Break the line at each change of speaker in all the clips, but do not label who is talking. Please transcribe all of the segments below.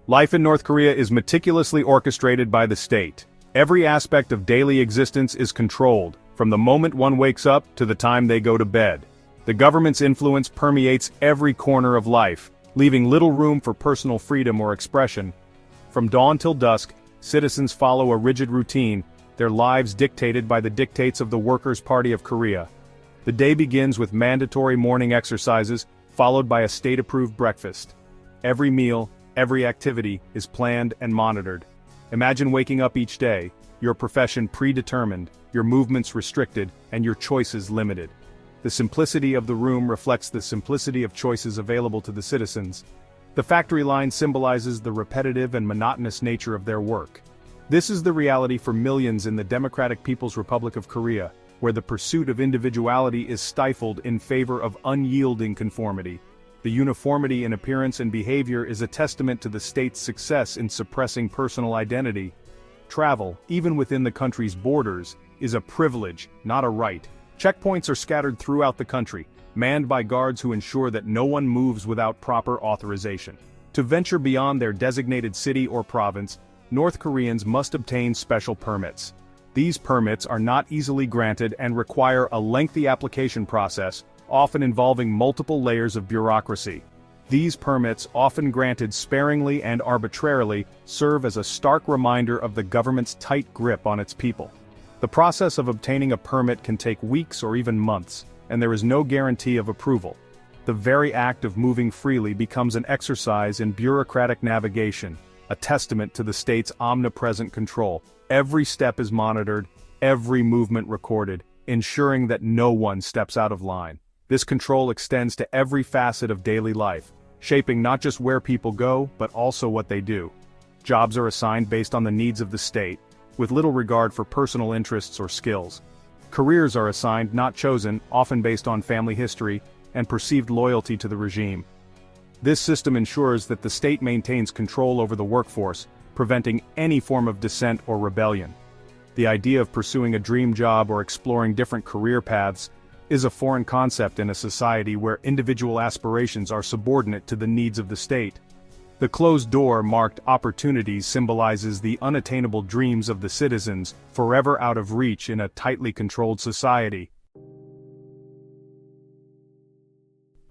Life in North Korea is meticulously orchestrated by the state. Every aspect of daily existence is controlled, from the moment one wakes up to the time they go to bed. The government's influence permeates every corner of life, leaving little room for personal freedom or expression. From dawn till dusk, citizens follow a rigid routine, their lives dictated by the dictates of the Workers' Party of Korea. The day begins with mandatory morning exercises, followed by a state-approved breakfast. Every meal, every activity is planned and monitored. Imagine waking up each day, your profession predetermined, your movements restricted, and your choices limited. The simplicity of the room reflects the simplicity of choices available to the citizens. The factory line symbolizes the repetitive and monotonous nature of their work. This is the reality for millions in the Democratic People's Republic of Korea, where the pursuit of individuality is stifled in favor of unyielding conformity. The uniformity in appearance and behavior is a testament to the state's success in suppressing personal identity. Travel, even within the country's borders, is a privilege, not a right. Checkpoints are scattered throughout the country, manned by guards who ensure that no one moves without proper authorization. To venture beyond their designated city or province, North Koreans must obtain special permits. These permits are not easily granted and require a lengthy application process, often involving multiple layers of bureaucracy. These permits, often granted sparingly and arbitrarily, serve as a stark reminder of the government's tight grip on its people. The process of obtaining a permit can take weeks or even months, and there is no guarantee of approval. The very act of moving freely becomes an exercise in bureaucratic navigation, a testament to the state's omnipresent control. Every step is monitored, every movement recorded, ensuring that no one steps out of line. This control extends to every facet of daily life, shaping not just where people go, but also what they do. Jobs are assigned based on the needs of the state, with little regard for personal interests or skills. Careers are assigned, not chosen, often based on family history and perceived loyalty to the regime. This system ensures that the state maintains control over the workforce, preventing any form of dissent or rebellion. The idea of pursuing a dream job or exploring different career paths is a foreign concept in a society where individual aspirations are subordinate to the needs of the state. The closed door marked opportunities symbolizes the unattainable dreams of the citizens, forever out of reach in a tightly controlled society.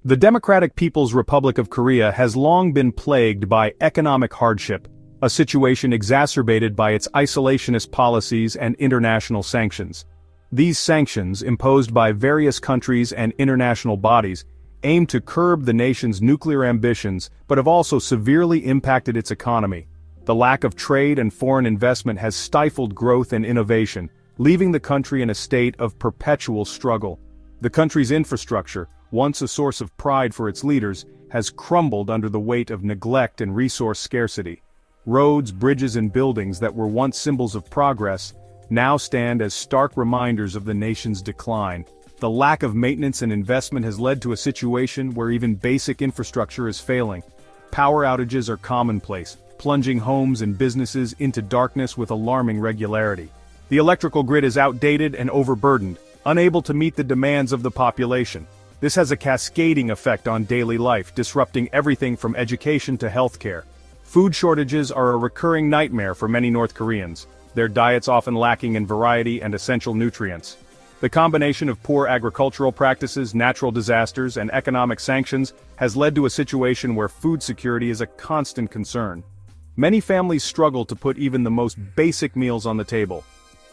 The Democratic People's Republic of Korea has long been plagued by economic hardship, a situation exacerbated by its isolationist policies and international sanctions. These sanctions, imposed by various countries and international bodies, aim to curb the nation's nuclear ambitions but have also severely impacted its economy. The lack of trade and foreign investment has stifled growth and innovation, leaving the country in a state of perpetual struggle. The country's infrastructure, once a source of pride for its leaders, has crumbled under the weight of neglect and resource scarcity. Roads, bridges, and buildings that were once symbols of progress now stand as stark reminders of the nation's decline. The lack of maintenance and investment has led to a situation where even basic infrastructure is failing. Power outages are commonplace, plunging homes and businesses into darkness with alarming regularity. The electrical grid is outdated and overburdened, unable to meet the demands of the population. This has a cascading effect on daily life, disrupting everything from education to healthcare. Food shortages are a recurring nightmare for many North Koreans, their diets often lacking in variety and essential nutrients. The combination of poor agricultural practices, natural disasters, and economic sanctions has led to a situation where food security is a constant concern. Many families struggle to put even the most basic meals on the table.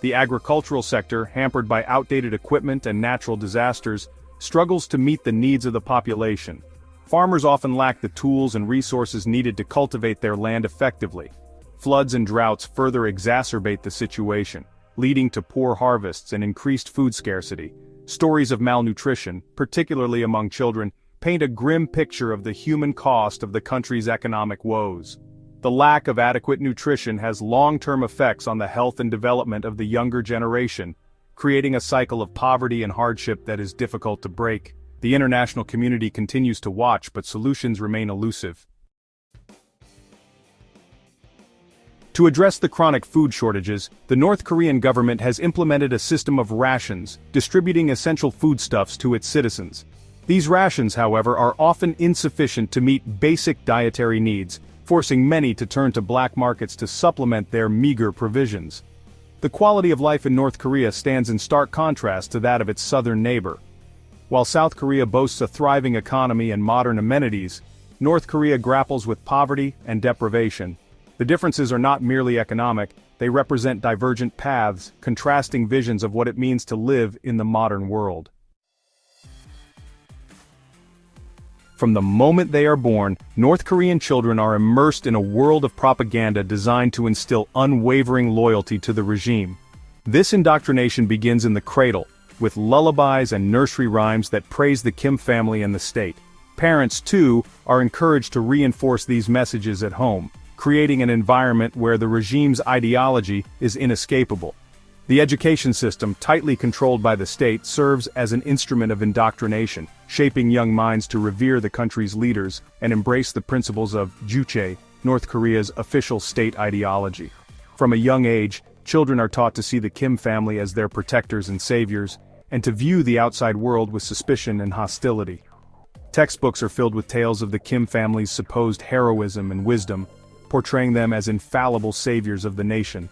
The agricultural sector, hampered by outdated equipment and natural disasters, struggles to meet the needs of the population. Farmers often lack the tools and resources needed to cultivate their land effectively. Floods and droughts further exacerbate the situation, leading to poor harvests and increased food scarcity. Stories of malnutrition, particularly among children, paint a grim picture of the human cost of the country's economic woes. The lack of adequate nutrition has long-term effects on the health and development of the younger generation, creating a cycle of poverty and hardship that is difficult to break. The international community continues to watch, but solutions remain elusive. To address the chronic food shortages, the North Korean government has implemented a system of rations, distributing essential foodstuffs to its citizens. These rations, however, are often insufficient to meet basic dietary needs, forcing many to turn to black markets to supplement their meager provisions. The quality of life in North Korea stands in stark contrast to that of its southern neighbor. While South Korea boasts a thriving economy and modern amenities, North Korea grapples with poverty and deprivation. The differences are not merely economic, they represent divergent paths, contrasting visions of what it means to live in the modern world. From the moment they are born, North Korean children are immersed in a world of propaganda designed to instill unwavering loyalty to the regime. This indoctrination begins in the cradle, with lullabies and nursery rhymes that praise the Kim family and the state. Parents, too, are encouraged to reinforce these messages at home, creating an environment where the regime's ideology is inescapable. The education system, tightly controlled by the state, serves as an instrument of indoctrination, shaping young minds to revere the country's leaders and embrace the principles of Juche, North Korea's official state ideology. From a young age, children are taught to see the Kim family as their protectors and saviors, and to view the outside world with suspicion and hostility. Textbooks are filled with tales of the Kim family's supposed heroism and wisdom, portraying them as infallible saviors of the nation.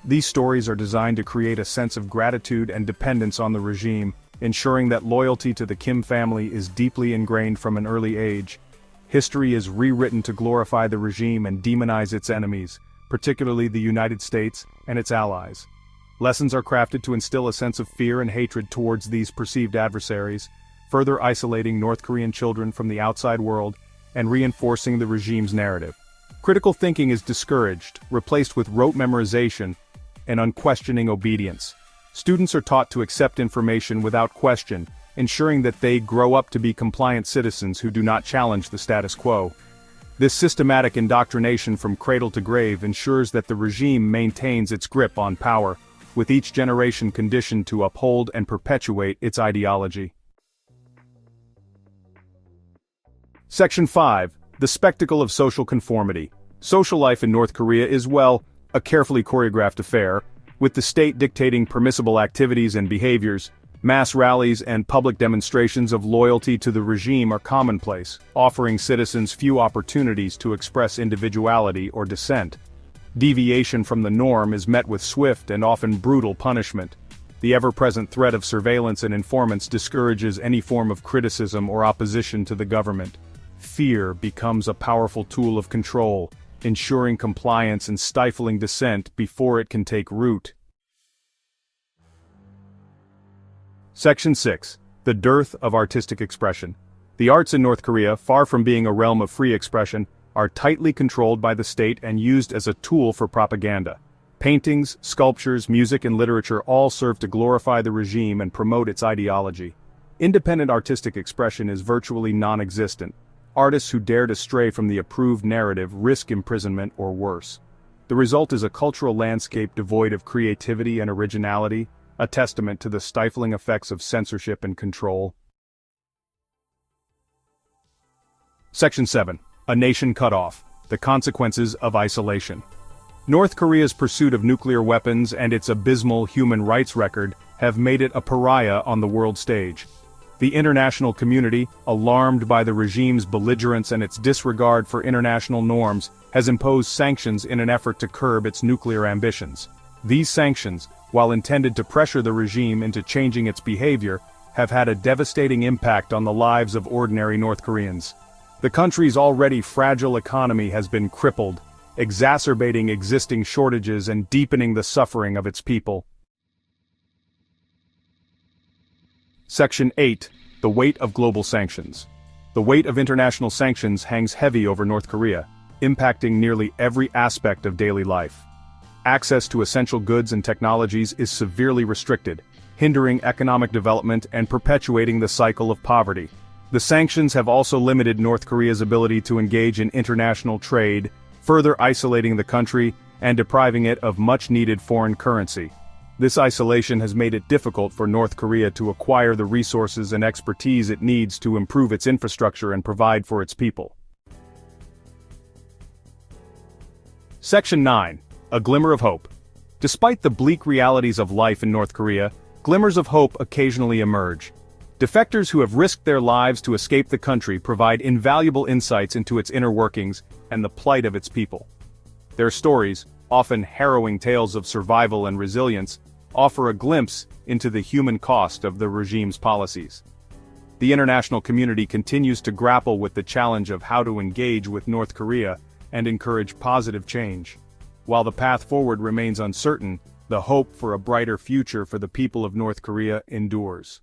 These stories are designed to create a sense of gratitude and dependence on the regime, ensuring that loyalty to the Kim family is deeply ingrained from an early age. History is rewritten to glorify the regime and demonize its enemies, particularly the United States and its allies. Lessons are crafted to instill a sense of fear and hatred towards these perceived adversaries, further isolating North Korean children from the outside world and reinforcing the regime's narrative. Critical thinking is discouraged, replaced with rote memorization and unquestioning obedience. Students are taught to accept information without question, ensuring that they grow up to be compliant citizens who do not challenge the status quo. This systematic indoctrination from cradle to grave ensures that the regime maintains its grip on power, with each generation conditioned to uphold and perpetuate its ideology. Section 5. The spectacle of social conformity. Social life in North Korea is, well, a carefully choreographed affair, with the state dictating permissible activities and behaviors. Mass rallies and public demonstrations of loyalty to the regime are commonplace, offering citizens few opportunities to express individuality or dissent. Deviation from the norm is met with swift and often brutal punishment. The ever-present threat of surveillance and informants discourages any form of criticism or opposition to the government. Fear becomes a powerful tool of control, ensuring compliance and stifling dissent before it can take root. Section 6. The dearth of artistic expression. The arts in North Korea, far from being a realm of free expression, are tightly controlled by the state and used as a tool for propaganda. Paintings, sculptures, music and literature all serve to glorify the regime and promote its ideology. Independent artistic expression is virtually non-existent. Artists who dare to stray from the approved narrative risk imprisonment or worse. The result is a cultural landscape devoid of creativity and originality, a testament to the stifling effects of censorship and control. Section 7. A nation cut off. The consequences of isolation. North Korea's pursuit of nuclear weapons and its abysmal human rights record have made it a pariah on the world stage. The international community, alarmed by the regime's belligerence and its disregard for international norms, has imposed sanctions in an effort to curb its nuclear ambitions. These sanctions, while intended to pressure the regime into changing its behavior, have had a devastating impact on the lives of ordinary North Koreans. The country's already fragile economy has been crippled, exacerbating existing shortages and deepening the suffering of its people. Section 8. The weight of global sanctions. The weight of international sanctions hangs heavy over North Korea, impacting nearly every aspect of daily life. Access to essential goods and technologies is severely restricted, hindering economic development and perpetuating the cycle of poverty. The sanctions have also limited North Korea's ability to engage in international trade, further isolating the country and depriving it of much-needed foreign currency. This isolation has made it difficult for North Korea to acquire the resources and expertise it needs to improve its infrastructure and provide for its people. Section 9. A Glimmer of Hope. Despite the bleak realities of life in North Korea, glimmers of hope occasionally emerge. Defectors who have risked their lives to escape the country provide invaluable insights into its inner workings and the plight of its people. Their stories, often harrowing tales of survival and resilience, offer a glimpse into the human cost of the regime's policies. The international community continues to grapple with the challenge of how to engage with North Korea and encourage positive change. While the path forward remains uncertain, the hope for a brighter future for the people of North Korea endures.